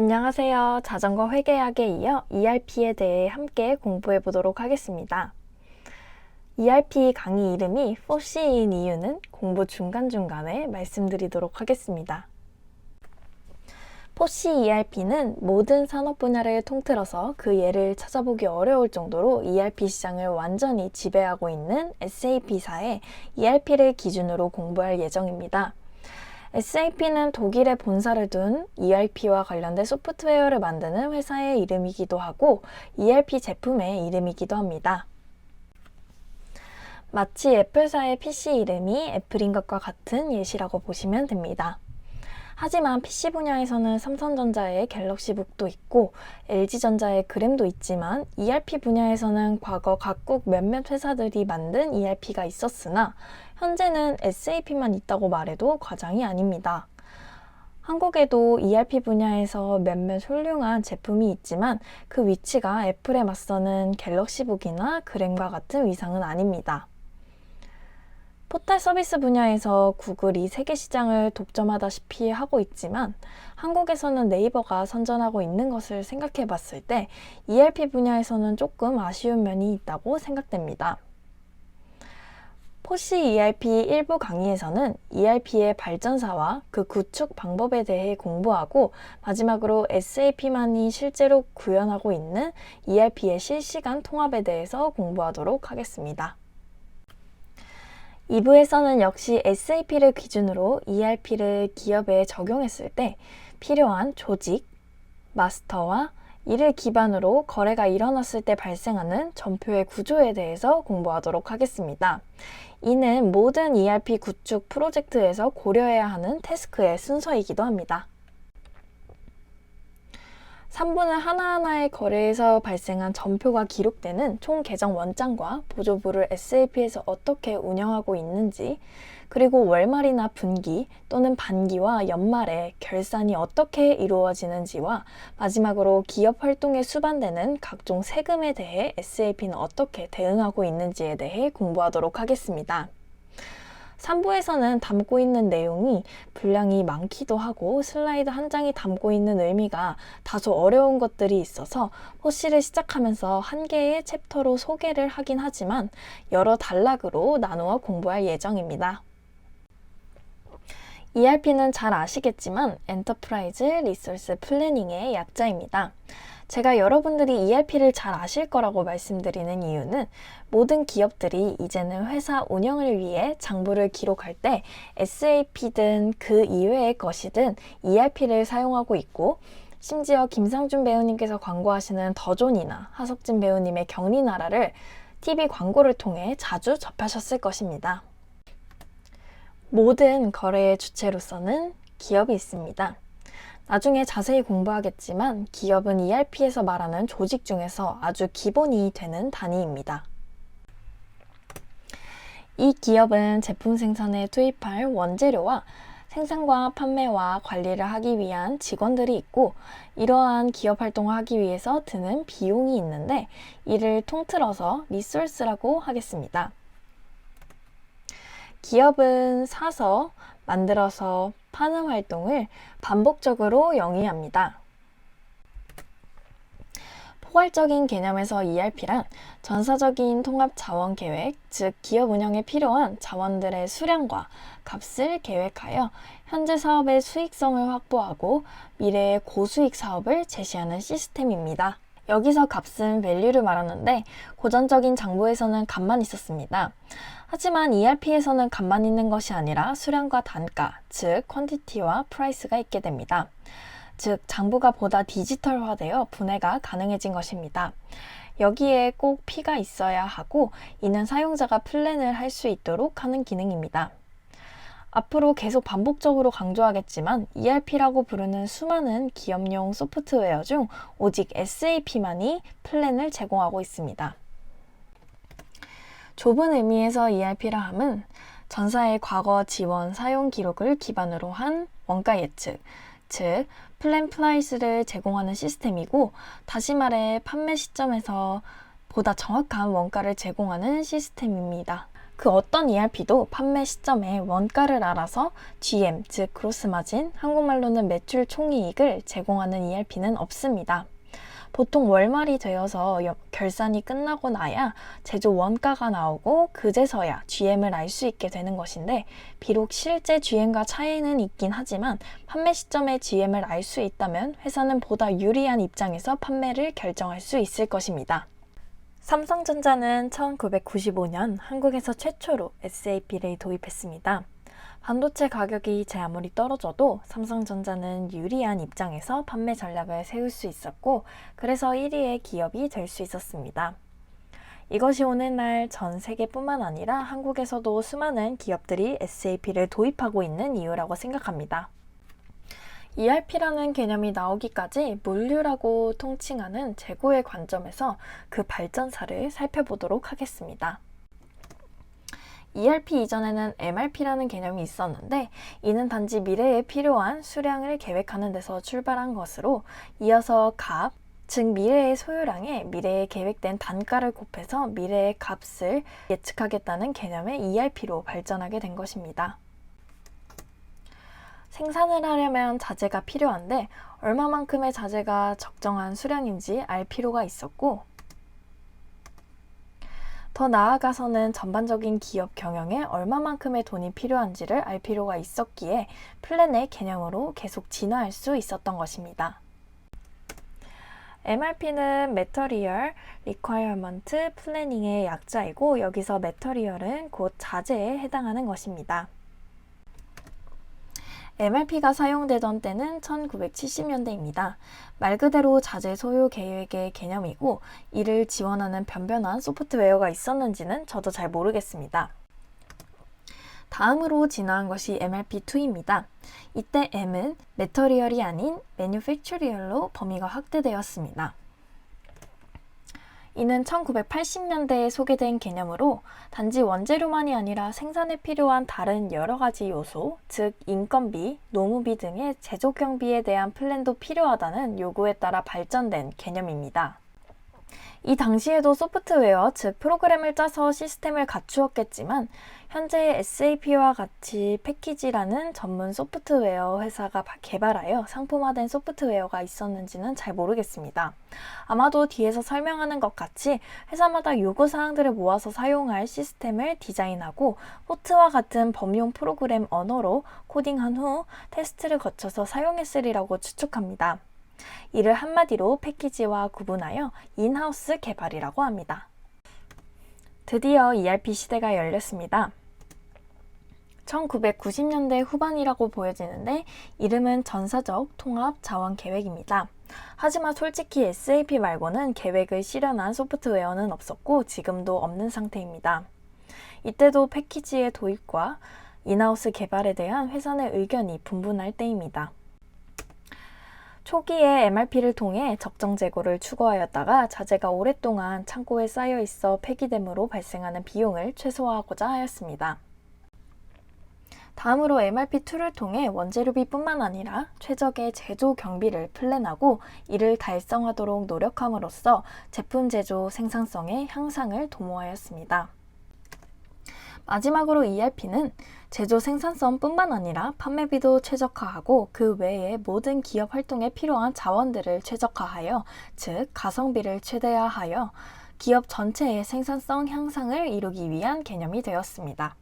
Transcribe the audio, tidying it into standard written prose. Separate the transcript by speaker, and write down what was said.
Speaker 1: 안녕하세요. 자전거 회계학에 이어 ERP에 대해 함께 공부해 보도록 하겠습니다. ERP 강의 이름이 FOSS인 이유는 공부 중간중간에 말씀드리도록 하겠습니다. FOSS ERP는 모든 산업 분야를 통틀어서 그 예를 찾아보기 어려울 정도로 ERP 시장을 완전히 지배하고 있는 SAP사의 ERP를 기준으로 공부할 예정입니다. SAP는 독일에 본사를 둔 ERP와 관련된 소프트웨어를 만드는 회사의 이름이기도 하고 ERP 제품의 이름이기도 합니다. 마치 애플사의 PC 이름이 애플인 것과 같은 예시라고 보시면 됩니다. 하지만 PC 분야에서는 삼성전자의 갤럭시북도 있고 LG전자의 그램도 있지만 ERP 분야에서는 과거 각국 몇몇 회사들이 만든 ERP가 있었으나 현재는 SAP만 있다고 말해도 과장이 아닙니다. 한국에도 ERP 분야에서 몇몇 훌륭한 제품이 있지만 그 위치가 애플에 맞서는 갤럭시북이나 그램과 같은 위상은 아닙니다. 포털 서비스 분야에서 구글이 세계 시장을 독점하다시피 하고 있지만 한국에서는 네이버가 선전하고 있는 것을 생각해 봤을 때 ERP 분야에서는 조금 아쉬운 면이 있다고 생각됩니다. FOSS ERP 일부 강의에서는 ERP의 발전사와 그 구축 방법에 대해 공부하고 마지막으로 SAP만이 실제로 구현하고 있는 ERP의 실시간 통합에 대해서 공부하도록 하겠습니다. 2부에서는 역시 SAP를 기준으로 ERP를 기업에 적용했을 때 필요한 조직, 마스터와 이를 기반으로 거래가 일어났을 때 발생하는 전표의 구조에 대해서 공부하도록 하겠습니다. 이는 모든 ERP 구축 프로젝트에서 고려해야 하는 태스크의 순서이기도 합니다. 3부는 하나하나의 거래에서 발생한 전표가 기록되는 총 계정 원장과 보조부를 SAP에서 어떻게 운영하고 있는지, 그리고 월말이나 분기 또는 반기와 연말에 결산이 어떻게 이루어지는지와 마지막으로 기업 활동에 수반되는 각종 세금에 대해 SAP는 어떻게 대응하고 있는지에 대해 공부하도록 하겠습니다. 3부에서는 담고 있는 내용이 분량이 많기도 하고 슬라이드 한 장이 담고 있는 의미가 다소 어려운 것들이 있어서 FOSS를 시작하면서 한 개의 챕터로 소개를 하긴 하지만 여러 단락으로 나누어 공부할 예정입니다. ERP는 잘 아시겠지만 엔터프라이즈 리소스 플래닝의 약자입니다. 제가 여러분들이 ERP를 잘 아실 거라고 말씀드리는 이유는 모든 기업들이 이제는 회사 운영을 위해 장부를 기록할 때 SAP든 그 이외의 것이든 ERP를 사용하고 있고 심지어 김상준 배우님께서 광고하시는 더존이나 하석진 배우님의 경리나라를 TV 광고를 통해 자주 접하셨을 것입니다. 모든 거래의 주체로서는 기업이 있습니다. 나중에 자세히 공부하겠지만 기업은 ERP에서 말하는 조직 중에서 아주 기본이 되는 단위입니다. 이 기업은 제품 생산에 투입할 원재료와 생산과 판매와 관리를 하기 위한 직원들이 있고 이러한 기업 활동을 하기 위해서 드는 비용이 있는데 이를 통틀어서 리소스라고 하겠습니다. 기업은 사서, 만들어서 파는 활동을 반복적으로 영위합니다. 포괄적인 개념에서 ERP란 전사적인 통합 자원 계획, 즉 기업 운영에 필요한 자원들의 수량과 값을 계획하여 현재 사업의 수익성을 확보하고 미래의 고수익 사업을 제시하는 시스템입니다. 여기서 값은 밸류를 말하는데 고전적인 장부에서는 값만 있었습니다. 하지만 ERP에서는 값만 있는 것이 아니라 수량과 단가, 즉 퀀티티와 프라이스가 있게 됩니다. 즉 장부가 보다 디지털화되어 분해가 가능해진 것입니다. 여기에 꼭 P가 있어야 하고 이는 사용자가 플랜을 할 수 있도록 하는 기능입니다. 앞으로 계속 반복적으로 강조하겠지만 ERP라고 부르는 수많은 기업용 소프트웨어 중 오직 SAP만이 플랜을 제공하고 있습니다. 좁은 의미에서 ERP라 함은 전사의 과거 지원 사용 기록을 기반으로 한 원가 예측, 즉 플랜 프라이스를 제공하는 시스템이고 다시 말해 판매 시점에서 보다 정확한 원가를 제공하는 시스템입니다. 그 어떤 ERP도 판매 시점에 원가를 알아서 GM, 즉 그로스 마진, 한국말로는 매출 총이익을 제공하는 ERP는 없습니다. 보통 월말이 되어서 결산이 끝나고 나야 제조 원가가 나오고 그제서야 GM을 알 수 있게 되는 것인데, 비록 실제 GM과 차이는 있긴 하지만 판매 시점에 GM을 알 수 있다면 회사는 보다 유리한 입장에서 판매를 결정할 수 있을 것입니다. 삼성전자는 1995년 한국에서 최초로 SAP를 도입했습니다. 반도체 가격이 제 아무리 떨어져도 삼성전자는 유리한 입장에서 판매 전략을 세울 수 있었고, 그래서 1위의 기업이 될 수 있었습니다. 이것이 오늘날 전 세계뿐만 아니라 한국에서도 수많은 기업들이 SAP를 도입하고 있는 이유라고 생각합니다. ERP라는 개념이 나오기까지 물류라고 통칭하는 재고의 관점에서 그 발전사를 살펴보도록 하겠습니다. ERP 이전에는 MRP라는 개념이 있었는데, 이는 단지 미래에 필요한 수량을 계획하는 데서 출발한 것으로, 이어서 값, 즉 미래의 소요량에 미래에 계획된 단가를 곱해서 미래의 값을 예측하겠다는 개념의 ERP로 발전하게 된 것입니다. 생산을 하려면 자재가 필요한데 얼마만큼의 자재가 적정한 수량인지 알 필요가 있었고, 더 나아가서는 전반적인 기업 경영에 얼마만큼의 돈이 필요한지를 알 필요가 있었기에 플랜의 개념으로 계속 진화할 수 있었던 것입니다. MRP는 Material Requirement Planning의 약자이고, 여기서 Material은 곧 자재에 해당하는 것입니다. MRP가 사용되던 때는 1970년대입니다. 말 그대로 자재 소요 계획의 개념이고, 이를 지원하는 변변한 소프트웨어가 있었는지는 저도 잘 모르겠습니다. 다음으로 진화한 것이 MRP2입니다. 이때 M은 매터리얼이 아닌 매뉴팩처리얼로 범위가 확대되었습니다. 이는 1980년대에 소개된 개념으로 단지 원재료만이 아니라 생산에 필요한 다른 여러 가지 요소, 즉 인건비, 노무비 등의 제조 경비에 대한 플랜도 필요하다는 요구에 따라 발전된 개념입니다. 이 당시에도 소프트웨어, 즉 프로그램을 짜서 시스템을 갖추었겠지만, 현재 SAP와 같이 패키지라는 전문 소프트웨어 회사가 개발하여 상품화된 소프트웨어가 있었는지는 잘 모르겠습니다. 아마도 뒤에서 설명하는 것 같이 회사마다 요구사항들을 모아서 사용할 시스템을 디자인하고 포트와 같은 범용 프로그램 언어로 코딩한 후 테스트를 거쳐서 사용했으리라고 추측합니다. 이를 한마디로 패키지와 구분하여 인하우스 개발이라고 합니다. 드디어 ERP 시대가 열렸습니다. 1990년대 후반이라고 보여지는데, 이름은 전사적 통합 자원 계획입니다. 하지만 솔직히 SAP 말고는 계획을 실현한 소프트웨어는 없었고 지금도 없는 상태입니다. 이때도 패키지의 도입과 인하우스 개발에 대한 회사 내 의견이 분분할 때입니다. 초기에 MRP를 통해 적정 재고를 추구하였다가 자재가 오랫동안 창고에 쌓여 있어 폐기됨으로 발생하는 비용을 최소화하고자 하였습니다. 다음으로 MRP2를 통해 원재료비뿐만 아니라 최적의 제조 경비를 플랜하고 이를 달성하도록 노력함으로써 제품 제조 생산성의 향상을 도모하였습니다. 마지막으로 ERP는 제조 생산성뿐만 아니라 판매비도 최적화하고 그 외에 모든 기업 활동에 필요한 자원들을 최적화하여, 즉 가성비를 최대화하여 기업 전체의 생산성 향상을 이루기 위한 개념이 되었습니다.